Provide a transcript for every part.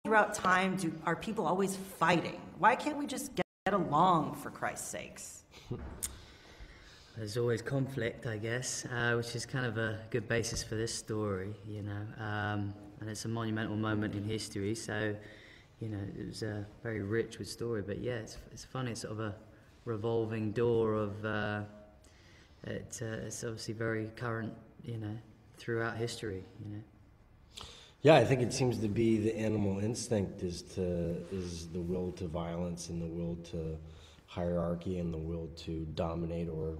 throughout time are people always fighting? Why can't we just get along, for Christ's sakes? There's always conflict, I guess, which is kind of a good basis for this story, you know. And it's a monumental moment in history, so, you know, it was very rich with story. But yeah, it's funny. It's sort of a revolving door of. It's obviously very current, you know, throughout history, you know. Yeah, I think it seems to be the animal instinct is the will to violence and the will to hierarchy and the will to dominate or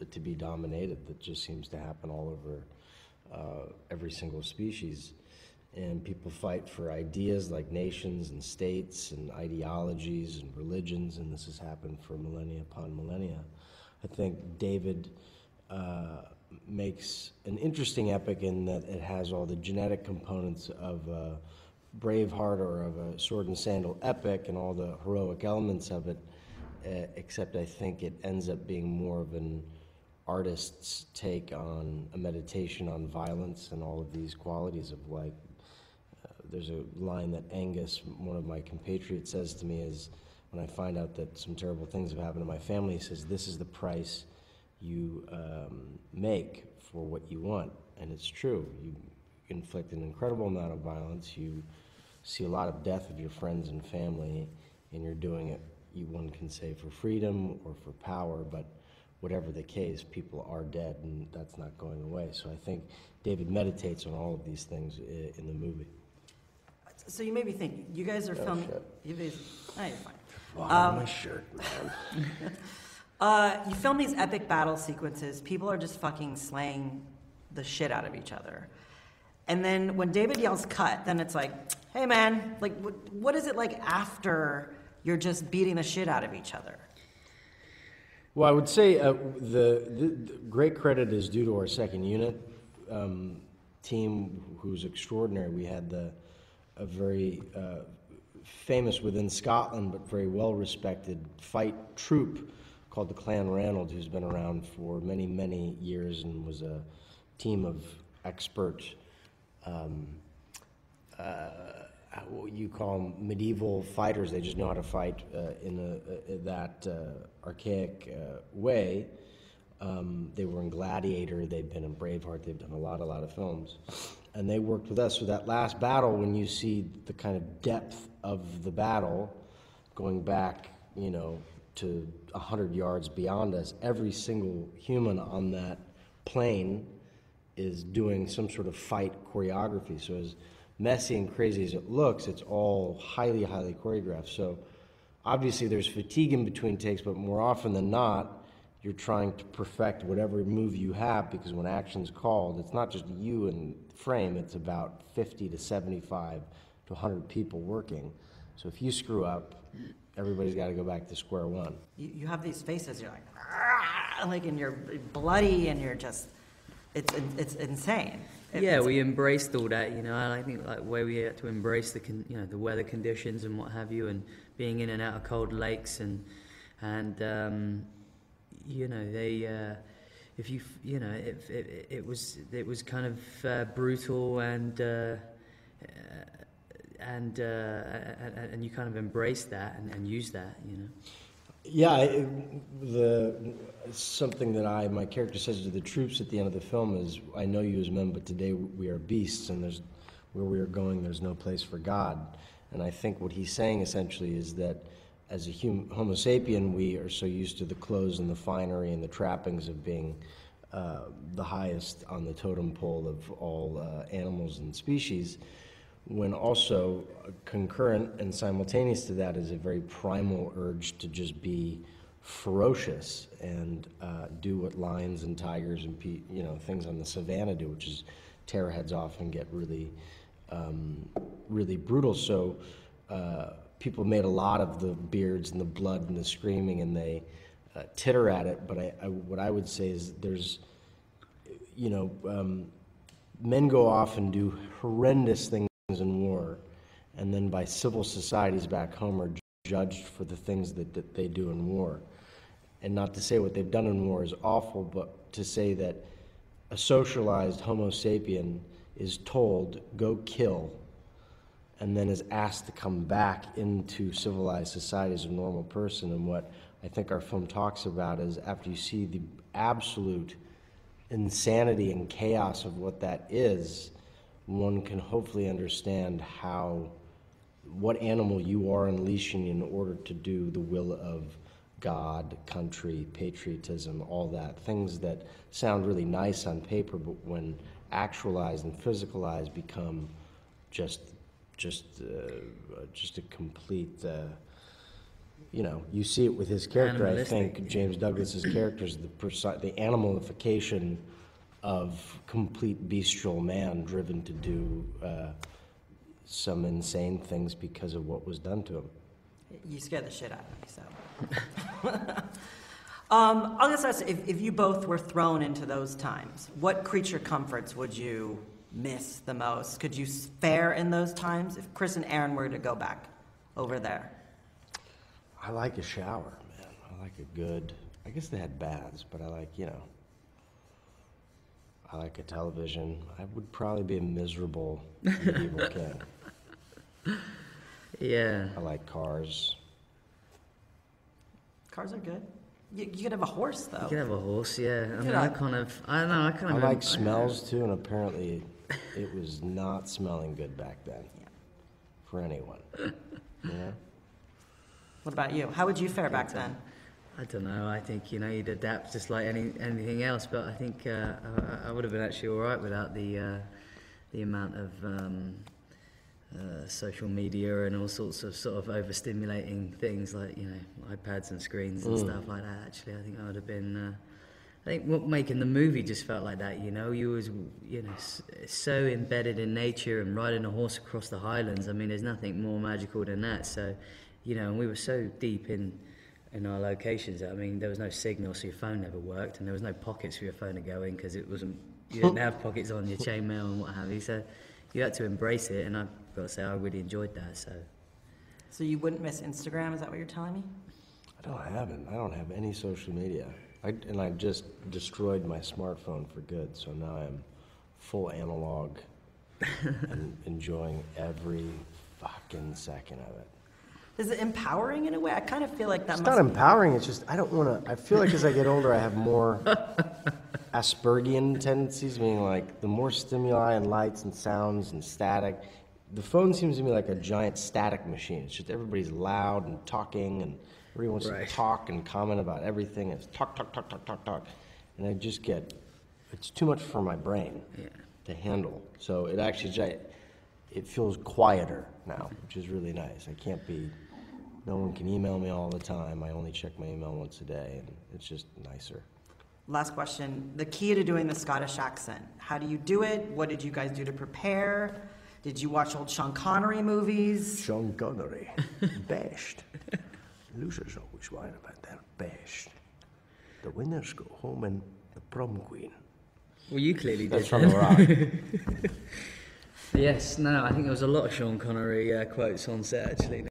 to be dominated. That just seems to happen all over every single species. And people fight for ideas like nations and states and ideologies and religions, and this has happened for millennia upon millennia. I think David makes an interesting epic in that it has all the genetic components of a Braveheart or of a sword and sandal epic and all the heroic elements of it, except I think it ends up being more of an artist's take on a meditation on violence and all of these qualities of, like, there's a line that Angus, one of my compatriots, says to me is, when I find out that some terrible things have happened to my family, he says, this is the price you make for what you want. And it's true. You inflict an incredible amount of violence. You see a lot of death of your friends and family, and you're doing it, one can say, for freedom or for power, but whatever the case, people are dead, and that's not going away. So I think David meditates on all of these things in the movie. So you made me think, you guys are filming... You're fine. My shirt, man. You film these epic battle sequences. People are just fucking slaying the shit out of each other. And then when David yells cut, then it's like, hey man, like what is it like after you're just beating the shit out of each other? Well, I would say the great credit is due to our second unit team, who's extraordinary. We had a very famous within Scotland, but very well-respected fight troupe called the Clan Ranald, who's been around for many, many years and was a team of expert, what you call medieval fighters. They just know how to fight in that archaic way. They were in Gladiator, they've been in Braveheart, they've done a lot of films. And they worked with us. So that last battle, when you see the kind of depth of the battle going back, you know, to 100 yards beyond us, every single human on that plane is doing some sort of fight choreography. So as messy and crazy as it looks, it's all highly, highly choreographed. So obviously there's fatigue in between takes, but more often than not, you're trying to perfect whatever move you have, because when action's called, it's not just you in frame, it's about 50 to 75 to 100 people working. So if you screw up, everybody's got to go back to square one. You have these faces, you're like, and you're bloody, and you're just, it's insane. We embraced all that, you know, and I think like where we had to embrace the weather conditions and what have you, and being in and out of cold lakes, and you know, they, if you, you know, it was kind of brutal, and you kind of embrace that and use that, you know. Yeah, something that my character says to the troops at the end of the film is, I know you as men, but today we are beasts, and where we are going, there's no place for God. And I think what he's saying essentially is that as a Homo sapien, we are so used to the clothes and the finery and the trappings of being the highest on the totem pole of all animals and species, when also concurrent and simultaneous to that is a very primal urge to just be ferocious and do what lions and tigers and things on the savannah do, which is tear heads off and get really, really brutal. So people made a lot of the beards and the blood and the screaming, and they titter at it. But what I would say is there's, men go off and do horrendous things in war, and then by civil societies back home are judged for the things that they do in war. And not to say what they've done in war is awful, but to say that a socialized Homo sapien is told, go kill, and then is asked to come back into civilized society as a normal person. And what I think our film talks about is after you see the absolute insanity and chaos of what that is, one can hopefully understand what animal you are unleashing in order to do the will of God, country, patriotism, all that. Things that sound really nice on paper, but when actualized and physicalized become just a complete, you see it with his character. I think James Douglas's character is the animalification of complete bestial man driven to do some insane things because of what was done to him. You scared the shit out of me, so. I'll just ask, if you both were thrown into those times, what creature comforts would you miss the most? Could you fare in those times if Chris and Aaron were to go back over there? I like a shower, man. I guess they had baths, but I like a television. I would probably be a miserable medieval king. Yeah. I like cars. Cars are good. You could have a horse, though. You could have a horse, yeah. I mean, I like smells, too, and apparently it was not smelling good back then. Yeah. For anyone. Yeah. What about you? How would you fare back then? I don't know. I think, you'd adapt just like anything else, but I think I would have been actually all right without the amount of social media and all sorts of sort of overstimulating things like, iPads and screens and stuff like that. Actually, I think I would have been... I think what making the movie just felt like that, you was, so embedded in nature and riding a horse across the Highlands. I mean, there's nothing more magical than that. So, and we were so deep in our locations. I mean, there was no signal, so your phone never worked, and there was no pockets for your phone to go in because you didn't have pockets on your chainmail and what have you. So you had to embrace it, and I've got to say I really enjoyed that. So you wouldn't miss Instagram? Is that what you're telling me? I don't have any social media. I just destroyed my smartphone for good, so now I'm full analog and enjoying every fucking second of it. Is it empowering in a way? I kind of feel like that It's not empowering, it's just, I feel like as I get older I have more Aspergian tendencies, meaning like the more stimuli and lights and sounds and static. The phone seems to me like a giant static machine. It's just everybody's loud and talking and everybody wants to talk and comment about everything. It's talk. And I just it's too much for my brain to handle. So it actually, it feels quieter now, which is really nice. No one can email me all the time. I only check my email once a day, and it's just nicer. Last question. The key to doing the Scottish accent. How do you do it? What did you guys do to prepare? Did you watch old Sean Connery movies? Sean Connery. Bashed. Losers always whine about that. Bashed. The winners go home and the prom queen. Well, you clearly did. That's from The Rock. Yes, no, I think there was a lot of Sean Connery quotes on set, actually.